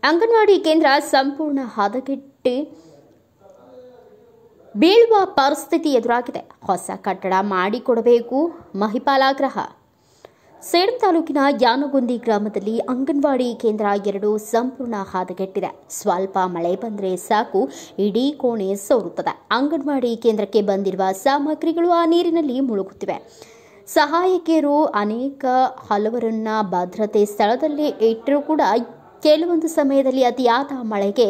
ಅಂಗನವಾಡಿ ಕೇಂದ್ರ ಸಂಪೂರ್ಣ ಹದಗೆಟ್ಟು ಬೀಳುವ ಪರಿಸ್ಥಿತಿ ಎದುರಾಗಿದೆ. ಹೊಸ ಕಟ್ಟಡ ಮಾಡಿಕೊಡಬೇಕು ಮಹಿಪಾಲ್ ಆಗ್ರಹ. ಸೇಡಂ ತಾಲೂಕಿನ ಯಾನಗುಂದಿ ಗ್ರಾಮದಲ್ಲಿ ಅಂಗನವಾಡಿ ಕೇಂದ್ರ 2 ಸಂಪೂರ್ಣ ಹದಗೆಟ್ಟಿದೆ. ಸ್ವಲ್ಪ ಮಳೆ ಬಂದರೆ ಸಾಕು ಇಡೀ ಕೋಣೆ ಸೋರುತ್ತದೆ. ಅಂಗನವಾಡಿ ಕೇಂದ್ರಕ್ಕೆ ಬಂದಿರುವ ಸಾಮಗ್ರಿಗಳು ಆ ನೀರಿನಲ್ಲಿ ಮುಳುಗುತ್ತಿವೆ. ಸಹಾಯಕಿಯರು ಹಲವರನ್ನ ಭದ್ರತೆ ಸ್ಥಳದಲ್ಲಿ ಇಟ್ಟರೂ ಕೂಡ ಕೆಲವೊಂದು ಸಮಯದಲ್ಲಿ ಅತಿಯಾದ ಮಳೆಗೆ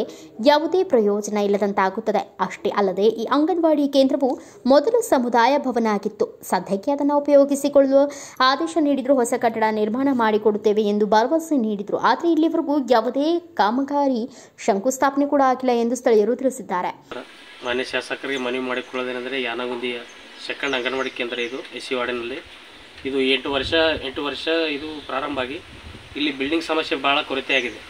ಯಾವುದೇ ಪ್ರಯೋಜನ ಇಲ್ಲದಂತಾಗುತ್ತದೆ. ಅಷ್ಟೇ ಅಲ್ಲದೆ ಈ ಅಂಗನವಾಡಿ ಕೇಂದ್ರವು ಮೊದಲು ಸಮುದಾಯ ಭವನ ಆಗಿತ್ತು. ಸದ್ಯಕ್ಕೆ ಅದನ್ನು ಉಪಯೋಗಿಸಿಕೊಳ್ಳಲು ಆದೇಶ ನೀಡಿದ್ರು. ಹೊಸ ಕಟ್ಟಡ ನಿರ್ಮಾಣ ಮಾಡಿಕೊಡುತ್ತೇವೆ ಎಂದು ಭರವಸೆ ನೀಡಿದ್ರು. ಆದರೆ ಇಲ್ಲಿವರೆಗೂ ಯಾವುದೇ ಕಾಮಗಾರಿ ಶಂಕುಸ್ಥಾಪನೆ ಕೂಡ ಆಗಿಲ್ಲ ಎಂದು ಸ್ಥಳೀಯರು ತಿಳಿಸಿದ್ದಾರೆ. ಮಾನ್ಯ ಶಾಸಕರಿಗೆ ಮನವಿ ಮಾಡಿಕೊಳ್ಳೋದೇನೆಂದರೆ ಯಾನಗುಂದಿಯ ಸೆಕೆಂಡ್ ಅಂಗನವಾಡಿ ಕೇಂದ್ರ ಇದು ಎಸಿ ವಾರ್ಡಿನಲ್ಲಿ ಇದು 8 ವರ್ಷ ಇದು ಪ್ರಾರಂಭ ಆಗಿ ಇಲ್ಲಿ ಬಿಲ್ಡಿಂಗ್ ಸಮಸ್ಯೆ ಭಾಳ ಕೊರತೆಯಾಗಿದೆ.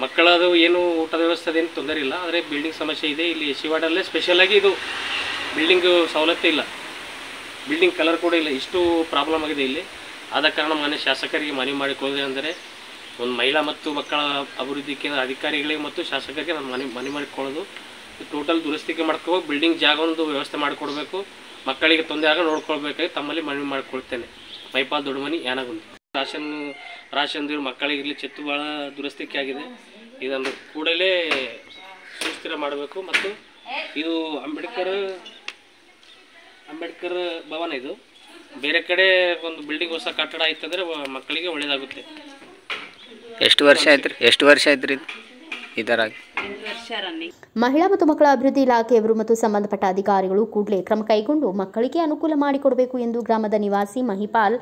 ಮಕ್ಕಳದು ಏನು ಊಟದ ವ್ಯವಸ್ಥೆ ಏನು ತೊಂದರೆ ಇಲ್ಲ, ಆದರೆ ಬಿಲ್ಡಿಂಗ್ ಸಮಸ್ಯೆ ಇದೆ. ಇಲ್ಲಿ ಎಸಿ ವಾರ್ಡಲ್ಲೇ ಸ್ಪೆಷಲಾಗಿ ಇದು ಬಿಲ್ಡಿಂಗು ಸವಲತ್ತು ಇಲ್ಲ, ಬಿಲ್ಡಿಂಗ್ ಕಲರ್ ಕೂಡ ಇಲ್ಲ, ಇಷ್ಟು ಪ್ರಾಬ್ಲಮ್ ಆಗಿದೆ ಇಲ್ಲಿ. ಆದ ಕಾರಣ ಮಾನ್ಯ ಶಾಸಕರಿಗೆ ಮನವಿ ಮಾಡಿಕೊಳ್ಳೋದೇನೆಂದರೆ ಒಂದು ಮಹಿಳಾ ಮತ್ತು ಮಕ್ಕಳ ಅಭಿವೃದ್ಧಿ ಕೇಂದ್ರ ಅಧಿಕಾರಿಗಳಿಗೆ ಮತ್ತು ಶಾಸಕರಿಗೆ ನಾನು ಮನವಿ ಮಾಡಿಕೊಳ್ಳೋದು ಟೋಟಲ್ ದುರಸ್ತಿಕೆ ಮಾಡ್ಕೋಬೇಕು, ಬಿಲ್ಡಿಂಗ್ ಜಾಗ ಒಂದು ವ್ಯವಸ್ಥೆ ಮಾಡಿಕೊಡ್ಬೇಕು, ಮಕ್ಕಳಿಗೆ ತೊಂದರೆ ಆಗ ನೋಡ್ಕೊಳ್ಬೇಕಾಗಿ ತಮ್ಮಲ್ಲಿ ಮನವಿ ಮಾಡಿಕೊಳ್ತೇನೆ. ಮೈಪಾಲ್ ದೊಡ್ಡಮನಿ, ಯಾನಗುಂದಿ. ರಾಷನ್ ಮಕ್ಕಳಿಗಿರಲಿ ಚೆತ್ತು ಭಾಳ ದುರಸ್ತಿಕೆ ಆಗಿದೆ. ಇದನ್ನು ಕೂಡಲೇ ಸುಸ್ಥಿರ ಮಾಡಬೇಕು. ಮತ್ತು ಇದು ಅಂಬೇಡ್ಕರ್ ಭವನ, ಇದು ಬೇರೆ ಕಡೆ ಒಂದು ಬಿಲ್ಡಿಂಗ್ ಹೊಸ ಕಟ್ಟಡ ಆಯ್ತಂದ್ರೆ ಮಕ್ಕಳಿಗೆ ಒಳ್ಳೆಯದಾಗುತ್ತೆ. ಎಷ್ಟು ವರ್ಷ ಆಯ್ತು ಇದರಾಗಿ? ಮಹಿಳಾ ಮತ್ತು ಮಕ್ಕಳ ಅಭಿವೃದ್ಧಿ ಇಲಾಖೆಯವರು ಮತ್ತು ಸಂಬಂಧಪಟ್ಟ ಅಧಿಕಾರಿಗಳು ಕೂಡಲೇ ಕ್ರಮ ಕೈಗೊಂಡು ಮಕ್ಕಳಿಗೆ ಅನುಕೂಲ ಮಾಡಿಕೊಡಬೇಕು ಎಂದು ಗ್ರಾಮದ ನಿವಾಸಿ ಮಹಿಪಾಲ್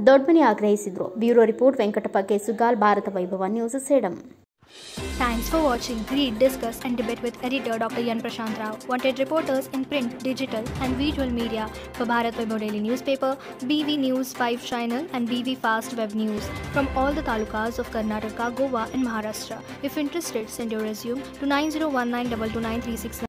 ದೊಡ್ಡಮನಿ ಆಗ್ರಹಿಸಿದರು. Bureau report Venkatappa K Sugal, Bharat Vaibhav news, Sedam. Thanks for watching. Read, discuss and debate with editor Dr. Yan Prashant Rao. Wanted reporters in print, digital and visual media for Bharat Vaibhav Daily Newspaper, BV News 5 Channel and BV Fast Web News from all the talukas of Karnataka, Goa and Maharashtra. If interested, send your resume to 9019229369.